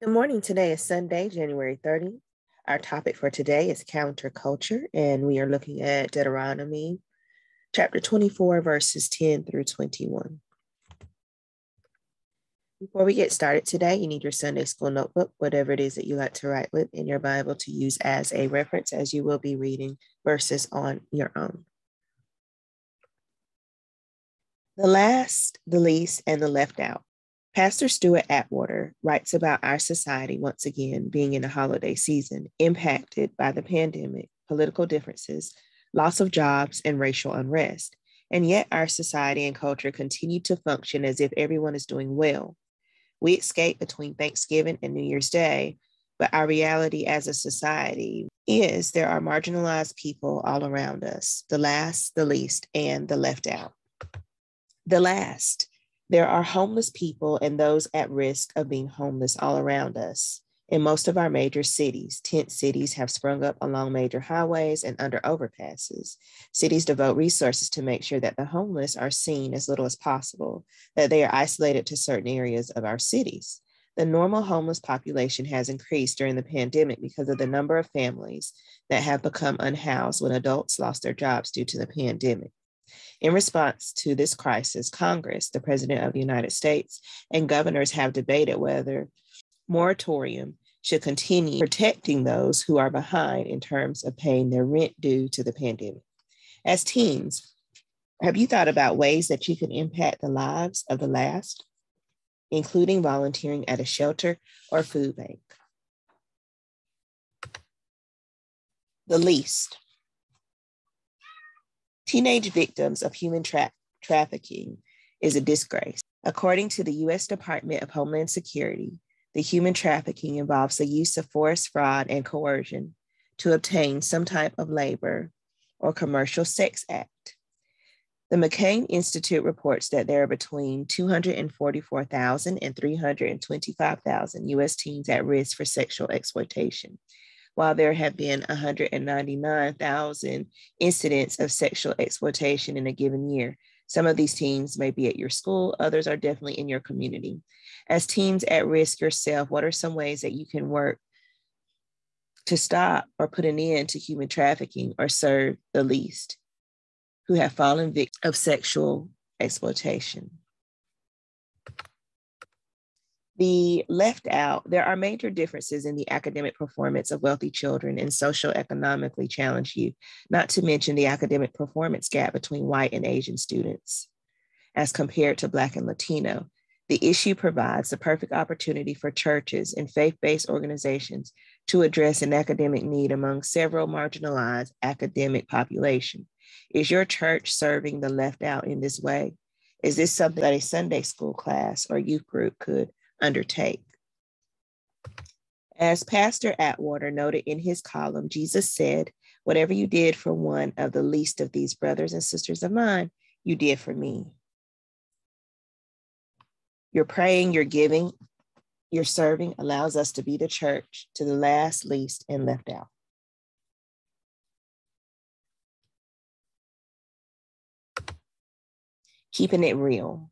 Good morning. Today is Sunday, January 30th. Our topic for today is counterculture, and we are looking at Deuteronomy chapter 24, verses 10 through 21. Before we get started today, you need your Sunday school notebook, whatever it is that you like to write with, in your Bible to use as a reference, as you will be reading verses on your own. The last, the least, and the left out. Pastor Stuart Atwater writes about our society once again being in a holiday season impacted by the pandemic, political differences, loss of jobs, and racial unrest. And yet our society and culture continue to function as if everyone is doing well. We escape between Thanksgiving and New Year's Day, but our reality as a society is there are marginalized people all around us, the last, the least, and the left out. The last. There are homeless people and those at risk of being homeless all around us. In most of our major cities, tent cities have sprung up along major highways and under overpasses. Cities devote resources to make sure that the homeless are seen as little as possible, that they are isolated to certain areas of our cities. The normal homeless population has increased during the pandemic because of the number of families that have become unhoused when adults lost their jobs due to the pandemic. In response to this crisis, Congress, the President of the United States, and governors have debated whether moratorium should continue protecting those who are behind in terms of paying their rent due to the pandemic. As teens, have you thought about ways that you can impact the lives of the last, including volunteering at a shelter or food bank? The least. Teenage victims of human trafficking is a disgrace. According to the U.S. Department of Homeland Security, the human trafficking involves the use of force, fraud, and coercion to obtain some type of labor or commercial sex act. The McCain Institute reports that there are between 244,000 and 325,000 U.S. teens at risk for sexual exploitation, while there have been 199,000 incidents of sexual exploitation in a given year. Some of these teens may be at your school, others are definitely in your community. As teens at risk yourself, what are some ways that you can work to stop or put an end to human trafficking or serve the least who have fallen victim of sexual exploitation? The left out, there are major differences in the academic performance of wealthy children and socioeconomically challenged youth, not to mention the academic performance gap between white and Asian students as compared to Black and Latino. The issue provides the perfect opportunity for churches and faith-based organizations to address an academic need among several marginalized academic population. Is your church serving the left out in this way? Is this something that a Sunday school class or youth group could undertake? As Pastor Atwater noted in his column, Jesus said, "Whatever you did for one of the least of these brothers and sisters of mine, you did for me." Your praying, your giving, your serving allows us to be the church to the last, least, and left out. Keeping it real.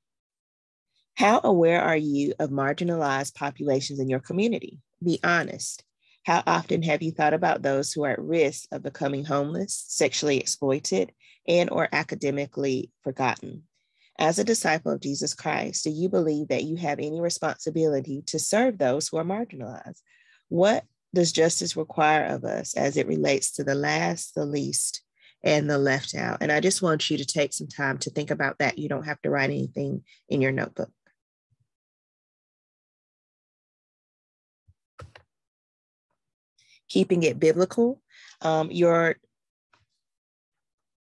How aware are you of marginalized populations in your community? Be honest. How often have you thought about those who are at risk of becoming homeless, sexually exploited, and or academically forgotten? As a disciple of Jesus Christ, do you believe that you have any responsibility to serve those who are marginalized? What does justice require of us as it relates to the last, the least, and the left out? And I just want you to take some time to think about that. You don't have to write anything in your notebook. Keeping it biblical. Your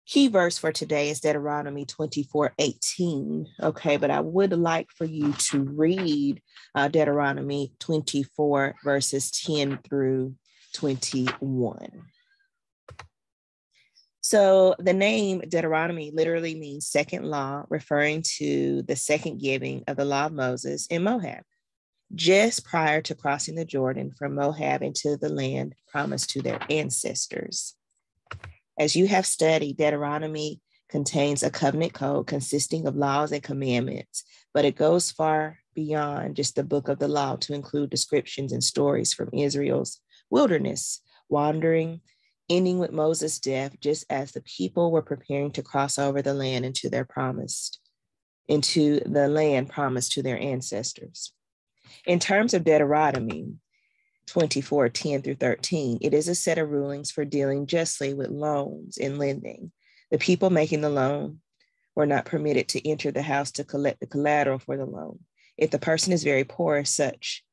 key verse for today is Deuteronomy 24:18. Okay, but I would like for you to read Deuteronomy 24 verses 10 through 21. So the name Deuteronomy literally means second law, referring to the second giving of the law of Moses in Moab, just prior to crossing the Jordan from Moab into the land promised to their ancestors. As you have studied, Deuteronomy contains a covenant code consisting of laws and commandments, but it goes far beyond just the book of the law to include descriptions and stories from Israel's wilderness wandering, ending with Moses' death, just as the people were preparing to cross over the land into the land promised to their ancestors. In terms of Deuteronomy 24:10 through 13, it is a set of rulings for dealing justly with loans and lending. The people making the loan were not permitted to enter the house to collect the collateral for the loan. If the person is very poor, such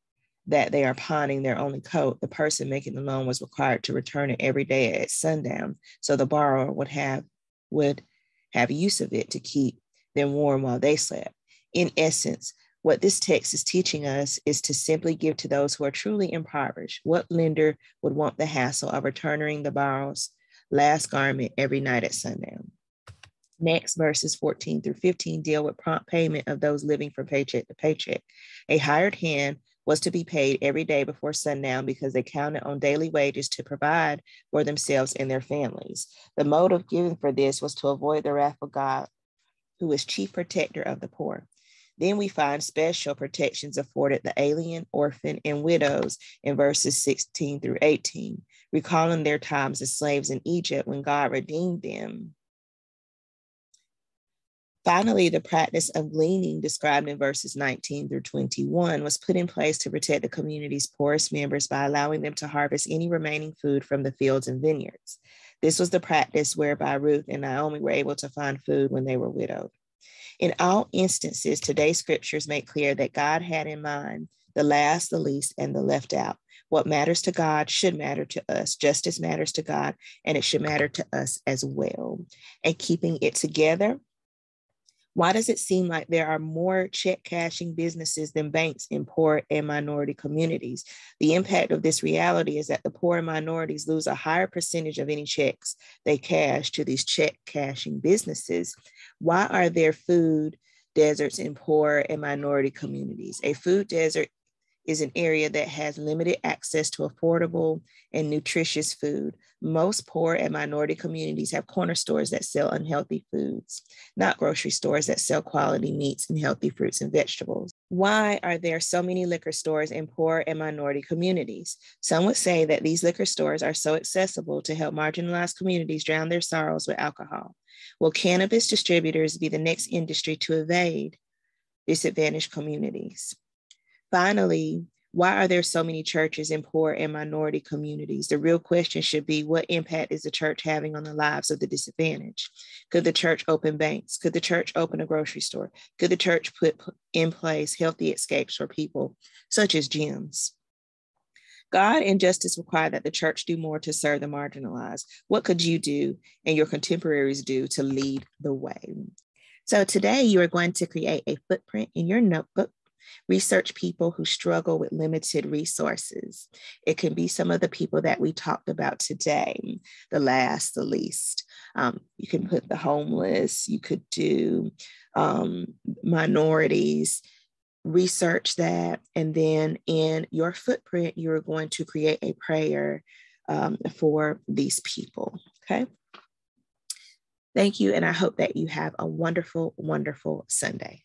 that they are pawning their only coat, the person making the loan was required to return it every day at sundown, so the borrower would have use of it to keep them warm while they slept. In essence, what this text is teaching us is to simply give to those who are truly impoverished. What lender would want the hassle of returning the borrower's last garment every night at sundown? Next, verses 14 through 15 deal with prompt payment of those living from paycheck to paycheck. A hired hand was to be paid every day before sundown because they counted on daily wages to provide for themselves and their families. The motive given for this was to avoid the wrath of God, who is chief protector of the poor. Then we find special protections afforded the alien, orphan, and widows in verses 16 through 18, recalling their times as slaves in Egypt when God redeemed them. Finally, the practice of gleaning described in verses 19 through 21 was put in place to protect the community's poorest members by allowing them to harvest any remaining food from the fields and vineyards. This was the practice whereby Ruth and Naomi were able to find food when they were widowed. In all instances, today's scriptures make clear that God had in mind the last, the least, and the left out. What matters to God should matter to us. Justice matters to God, and it should matter to us as well. And keeping it together, why does it seem like there are more check cashing businesses than banks in poor and minority communities? The impact of this reality is that the poor and minorities lose a higher percentage of any checks they cash to these check cashing businesses. Why are there food deserts in poor and minority communities? A food desert is an area that has limited access to affordable and nutritious food. Most poor and minority communities have corner stores that sell unhealthy foods, not grocery stores that sell quality meats and healthy fruits and vegetables. Why are there so many liquor stores in poor and minority communities? Some would say that these liquor stores are so accessible to help marginalized communities drown their sorrows with alcohol. Will cannabis distributors be the next industry to evade disadvantaged communities? Finally, why are there so many churches in poor and minority communities? The real question should be, what impact is the church having on the lives of the disadvantaged? Could the church open banks? Could the church open a grocery store? Could the church put in place healthy escapes for people, such as gyms? God and justice require that the church do more to serve the marginalized. What could you do and your contemporaries do to lead the way? So today you are going to create a footprint in your notebook. Research people who struggle with limited resources. It can be some of the people that we talked about today, the last, the least. You can put the homeless, you could do minorities. Research that, and then in your footprint, you're going to create a prayer for these people, okay? Thank you, and I hope that you have a wonderful, wonderful Sunday.